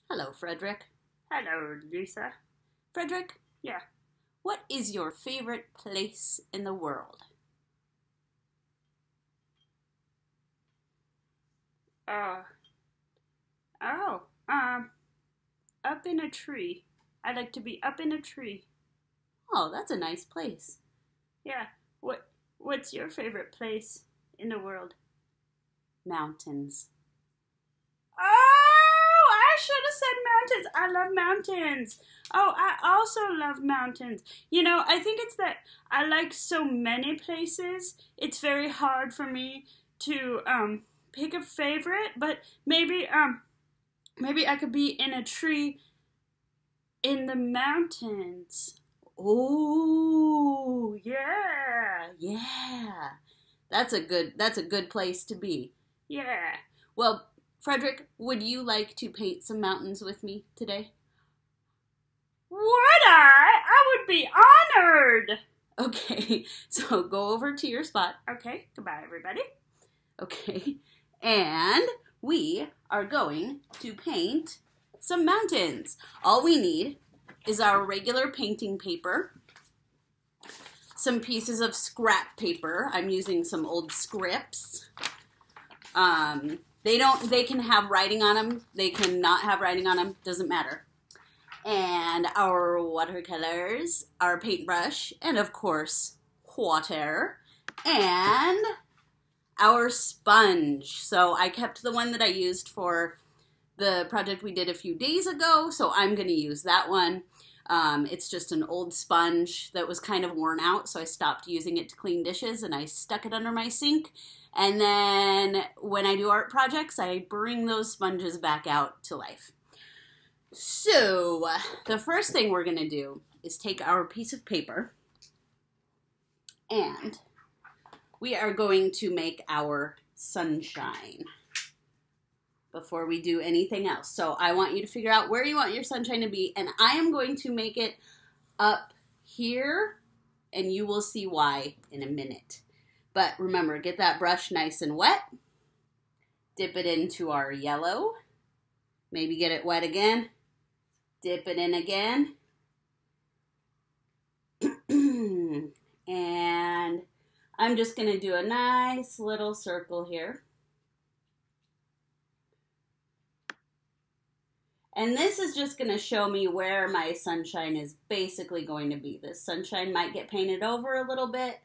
Hello, Frederick. Hello, Lisa. Frederick, Yeah. what is your favorite place in the world? Uh, oh, up in a tree. I like to be up in a tree. Oh, that's a nice place. Yeah. What's your favorite place in the world? Mountains. Oh, I should have said mountains. I love mountains. Oh, I also love mountains. You know, I think it's that I like so many places. It's very hard for me to pick a favorite, but maybe I could be in a tree in the mountains. Oh, Yeah. yeah. That's a good place to be. Yeah. Well, Frederick, would you like to paint some mountains with me today? Would I? I would be honored. Okay, so go over to your spot. Okay, goodbye, everybody. Okay, and we are going to paint some mountains. All we need is our regular painting paper, some pieces of scrap paper. I'm using some old scripts. They can have writing on them. They can not have writing on them. Doesn't matter. And our watercolors, our paintbrush, and of course, water, and our sponge. So I kept the one that I used for the project we did a few days ago, so I'm going to use that one. It's just an old sponge that was kind of worn out, so I stopped using it to clean dishes, and I stuck it under my sink. And then when I do art projects, I bring those sponges back out to life. So the first thing we're going to do is take our piece of paper, and we are going to make our sunshine before we do anything else. So I want you to figure out where you want your sunshine to be, and I am going to make it up here, and you will see why in a minute. But remember, get that brush nice and wet. Dip it into our yellow. Maybe get it wet again. Dip it in again. And I'm just going to do a nice little circle here. And this is just going to show me where my sunshine is basically going to be. This sunshine might get painted over a little bit.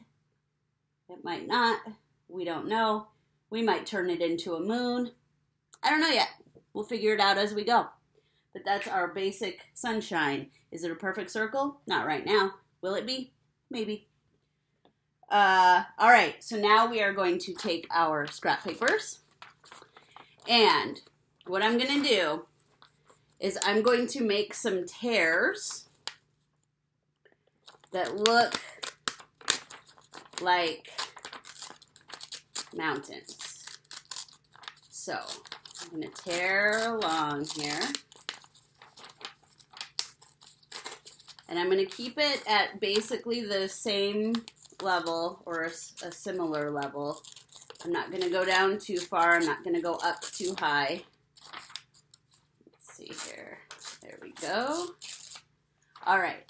It might not. We don't know. We might turn it into a moon. I don't know yet. We'll figure it out as we go. But that's our basic sunshine. Is it a perfect circle? Not right now. Will it be? Maybe. All right. So now we are going to take our scrap papers. And what I'm going to do is I'm going to make some tears that look like mountains. So I'm going to tear along here. And I'm going to keep it at basically the same level or a similar level. I'm not going to go down too far. I'm not going to go up too high. Let's see here. There we go. All right.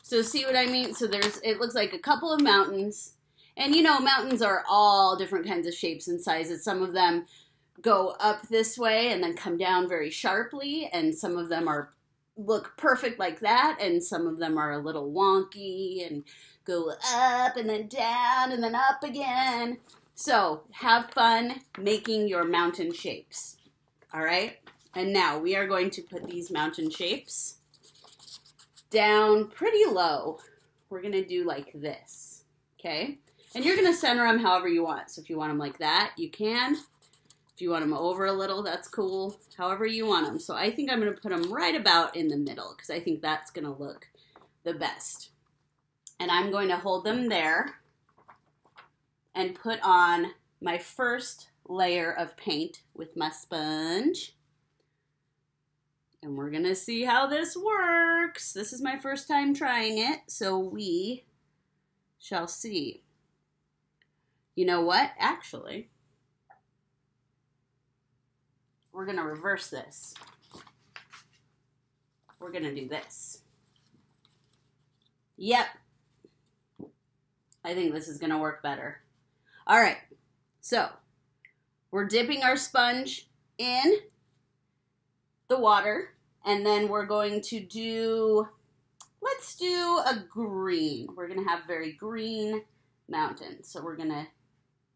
So see what I mean? So it looks like a couple of mountains. And you know, mountains are all different kinds of shapes and sizes. Some of them go up this way and then come down very sharply. And some of them look perfect like that. And some of them are a little wonky and go up and then down and then up again. So have fun making your mountain shapes. All right. And now we are going to put these mountain shapes down pretty low. We're going to do like this. Okay. And you're going to center them however you want. So if you want them like that, you can. If you want them over a little, that's cool. However you want them. So I think I'm going to put them right about in the middle because I think that's going to look the best. And I'm going to hold them there and put on my first layer of paint with my sponge. And we're going to see how this works. This is my first time trying it, so we shall see. You know what? Actually, we're going to reverse this. we're going to do this. Yep. I think this is going to work better. All right. So we're dipping our sponge in the water, and then we're going to do, let's do a green. We're going to have very green mountains. So we're going to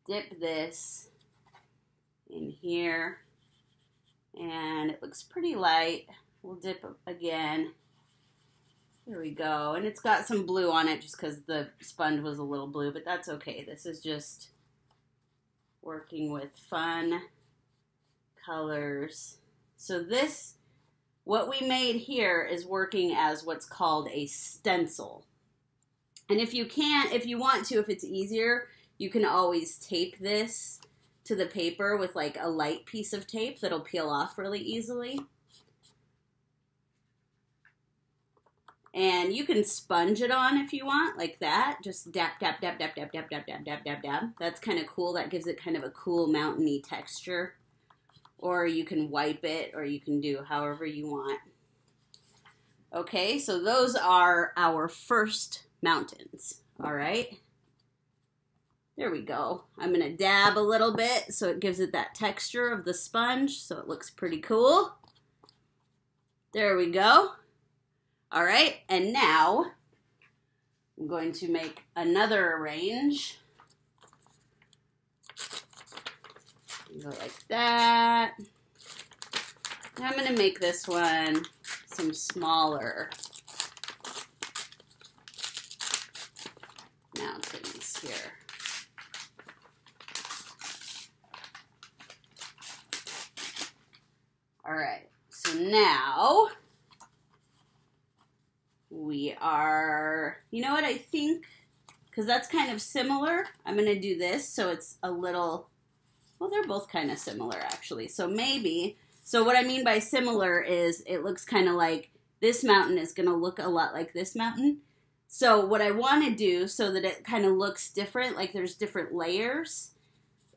dip this in here, and it looks pretty light. We'll dip again. There we go. And it's got some blue on it just because the sponge was a little blue, but that's okay. This is just working with fun colors. So this, what we made here is working as what's called a stencil. And if you want to, if it's easier, you can always tape this to the paper with like a light piece of tape that'll peel off really easily. And you can sponge it on if you want, like that. Just dap, dap, dap, dap, dap, dap, dap, dap, dap, dap, dap. That's kind of cool. That gives it kind of a cool mountainy texture. Or you can wipe it, or you can do however you want. Okay, so those are our first mountains. All right. There we go. I'm going to dab a little bit so it gives it that texture of the sponge, so it looks pretty cool. There we go. All right, and now I'm going to make another arrange. Go like that. And I'm going to make this one some smaller mountains here. All right, so now we are, you know what I think, because that's kind of similar, I'm going to do this so it's a little, well, they're both kind of similar actually. So maybe, so what I mean by similar is it looks kind of like this mountain is going to look a lot like this mountain. So what I want to do so that it kind of looks different, like there's different layers,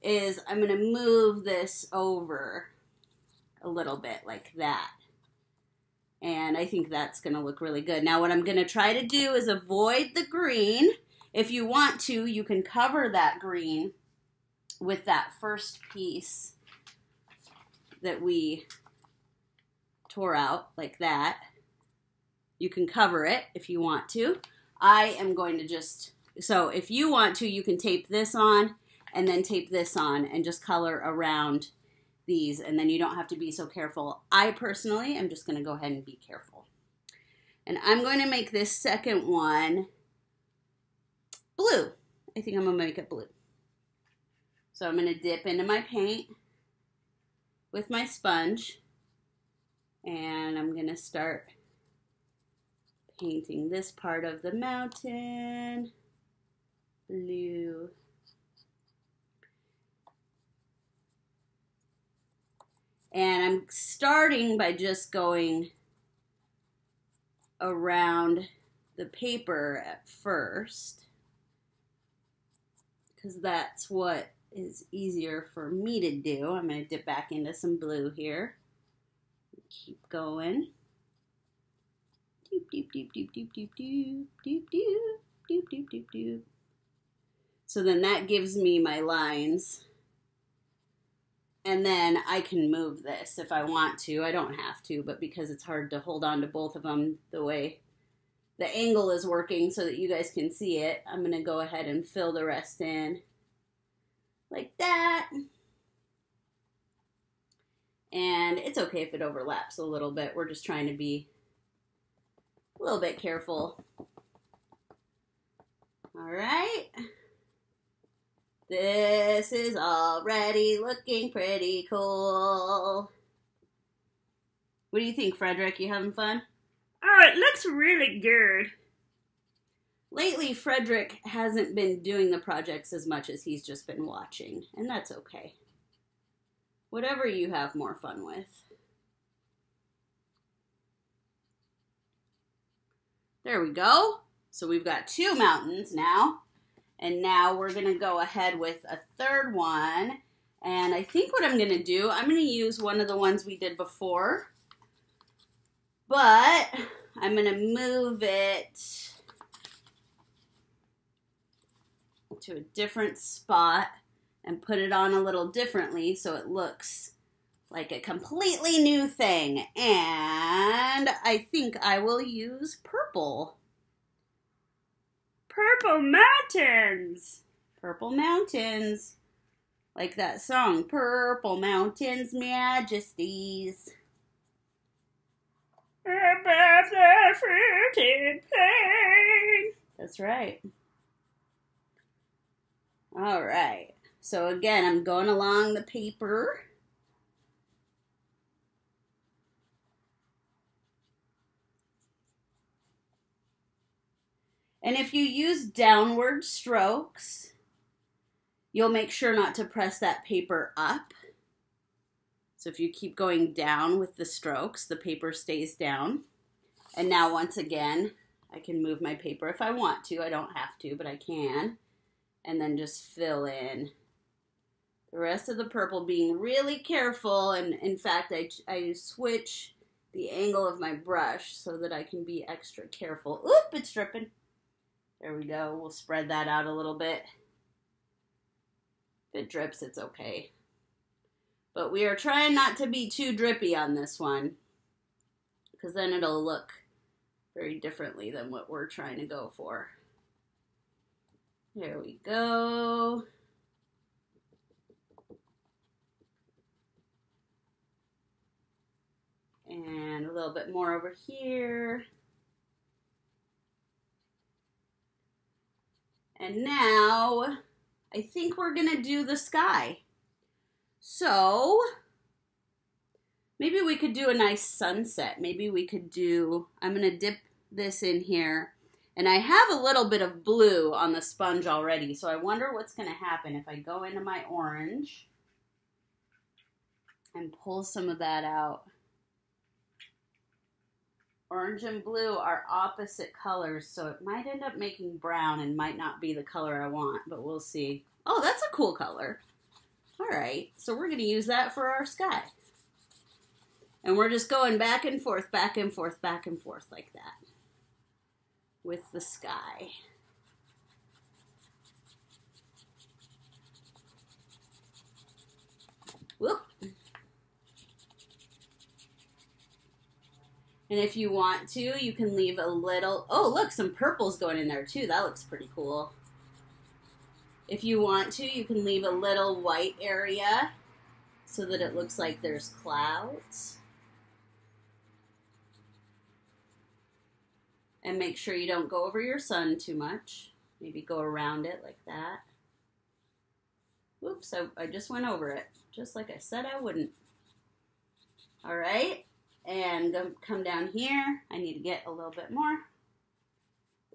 is I'm going to move this over a little bit like that. And I think that's going to look really good. Now what I'm going to try to do is avoid the green. If you want to, you can cover that green with that first piece that we tore out like that. You can cover it if you want to. I am going to just, so if you want to, you can tape this on and then tape this on and just color around these, and then you don't have to be so careful. I personally am just going to go ahead and be careful. And I'm going to make this second one blue. I think I'm going to make it blue. So I'm going to dip into my paint with my sponge, and I'm going to start painting this part of the mountain blue. And I'm starting by just going around the paper at first, because that's what is easier for me to do. I'm going to dip back into some blue here. Keep going. Doop, doop, doop, doop, doop, doop, doop, doop, doop, doop, doop, doop, doop. So then that gives me my lines. And then I can move this if I want to. I don't have to, but because it's hard to hold on to both of them the way the angle is working so that you guys can see it, I'm going to go ahead and fill the rest in like that. And it's okay if it overlaps a little bit. We're just trying to be a little bit careful. All right. This is already looking pretty cool. What do you think, Frederick? You having fun? Oh, it looks really good. Lately, Frederick hasn't been doing the projects as much as he's just been watching, and that's okay. Whatever you have more fun with. There we go. So we've got 2 mountains now. And now we're going to go ahead with a third one. And I think what I'm going to do, I'm going to use one of the ones we did before. But I'm going to move it to a different spot and put it on a little differently so it looks like a completely new thing. And I think I will use purple. Purple mountains. Purple mountains. Like that song, Purple Mountains Majesties. Above the fruited plain. That's right. All right. So again, I'm going along the paper. And if you use downward strokes, you'll make sure not to press that paper up. So if you keep going down with the strokes, the paper stays down. And now once again, I can move my paper if I want to. I don't have to, but I can. And then just fill in the rest of the purple, being really careful. And in fact, I switch the angle of my brush so that I can be extra careful. Oop, it's dripping. There we go. We'll spread that out a little bit. If it drips, it's okay. But we are trying not to be too drippy on this one, because then it'll look very differently than what we're trying to go for. There we go. And a little bit more over here. And now, I think we're going to do the sky. So, maybe we could do a nice sunset. Maybe we could do, I'm going to dip this in here. And I have a little bit of blue on the sponge already. So I wonder what's going to happen if I go into my orange and pull some of that out. Orange and blue are opposite colors, so it might end up making brown and might not be the color I want, but we'll see. Oh, that's a cool color. All right, so we're going to use that for our sky. And we're just going back and forth, back and forth, back and forth like that with the sky. Whoop. And if you want to, you can leave a little, oh look, some purple's going in there too. That looks pretty cool. If you want to, you can leave a little white area so that it looks like there's clouds. And make sure you don't go over your sun too much. Maybe go around it like that. Whoops, I just went over it, just like I said I wouldn't. All right. And come down here. I need to get a little bit more.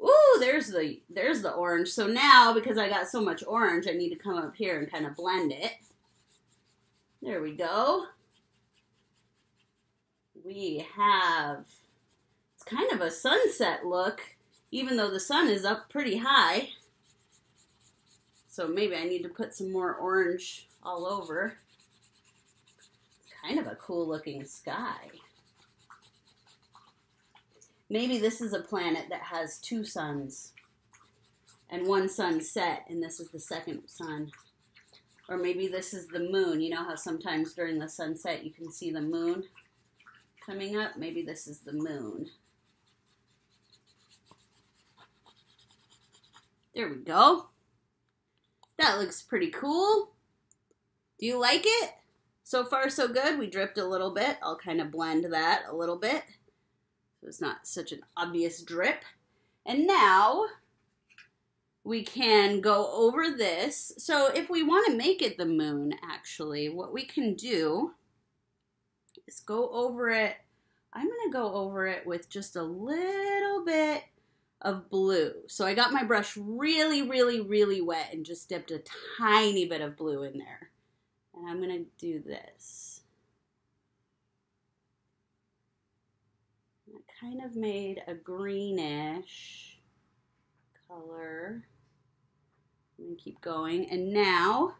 Ooh, there's the orange. So now, because I got so much orange, I need to come up here and kind of blend it. There we go. We have, it's kind of a sunset look, even though the sun is up pretty high. So maybe I need to put some more orange all over. It's kind of a cool looking sky. Maybe this is a planet that has two suns and one sun set, and this is the second sun. Or maybe this is the moon. You know how sometimes during the sunset you can see the moon coming up? Maybe this is the moon. There we go. That looks pretty cool. Do you like it? So far so good. We dripped a little bit. I'll kind of blend that a little bit. So it's not such an obvious drip. And now we can go over this. So if we want to make it the moon, actually, what we can do is go over it. I'm going to go over it with just a little bit of blue. So I got my brush really, really, really wet and just dipped a tiny bit of blue in there. And I'm going to do this. Kind of made a greenish color. I'm going to keep going. And now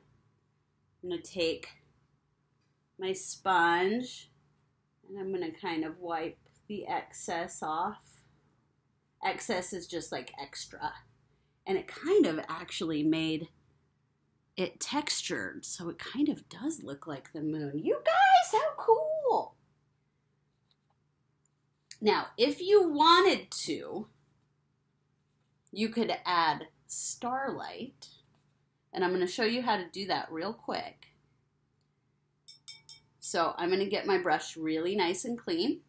I'm going to take my sponge and I'm going to kind of wipe the excess off Excess is just like extra. And it kind of actually made it textured, so it kind of does look like the moon. You guys, how cool! Now, if you wanted to, you could add starlight, and I'm going to show you how to do that real quick. So I'm going to get my brush really nice and clean.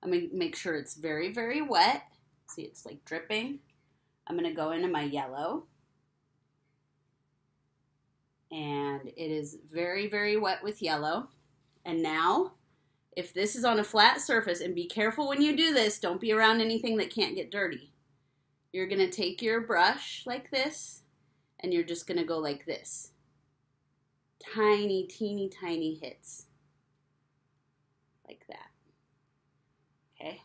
I'm going to make sure it's very, very wet. See, it's like dripping. I'm going to go into my yellow. And it is very, very wet with yellow. And now, if this is on a flat surface, and be careful when you do this, don't be around anything that can't get dirty. You're going to take your brush like this, and you're just going to go like this. Tiny, teeny, tiny hits. Like that. Okay?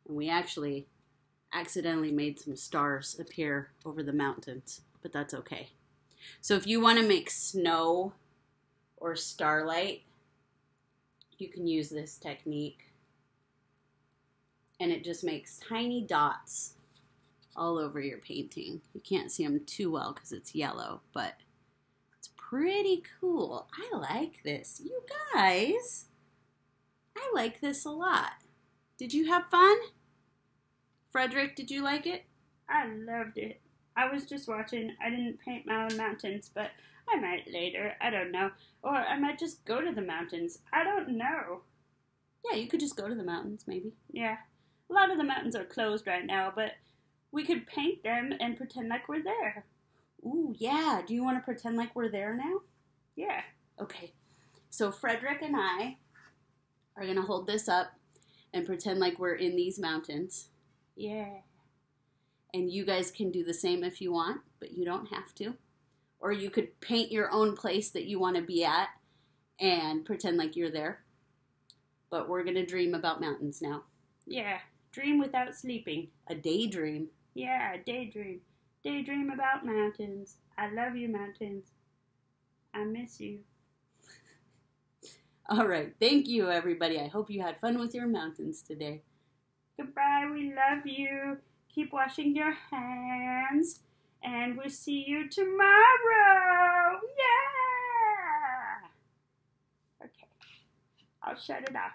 And we actually accidentally made some stars appear over the mountains, but that's okay. So if you want to make snow or starlight, you can use this technique. And it just makes tiny dots all over your painting. You can't see them too well because it's yellow, but it's pretty cool. I like this. You guys, I like this a lot. Did you have fun? Frederick, did you like it? I loved it. I was just watching. I didn't paint my own mountains, but I might later. I don't know. Or I might just go to the mountains. I don't know. Yeah, you could just go to the mountains, maybe. Yeah. A lot of the mountains are closed right now, but we could paint them and pretend like we're there. Ooh, yeah. Do you want to pretend like we're there now? Yeah. Okay. So Frederick and I are going to hold this up and pretend like we're in these mountains. Yeah. And you guys can do the same if you want, but you don't have to. Or you could paint your own place that you want to be at and pretend like you're there. But we're going to dream about mountains now. Yeah. Dream without sleeping. A daydream. Yeah, daydream. Daydream about mountains. I love you, mountains. I miss you. All right. Thank you, everybody. I hope you had fun with your mountains today. Goodbye. We love you. Keep washing your hands. And we'll see you tomorrow. Yeah! Okay. I'll shut it off.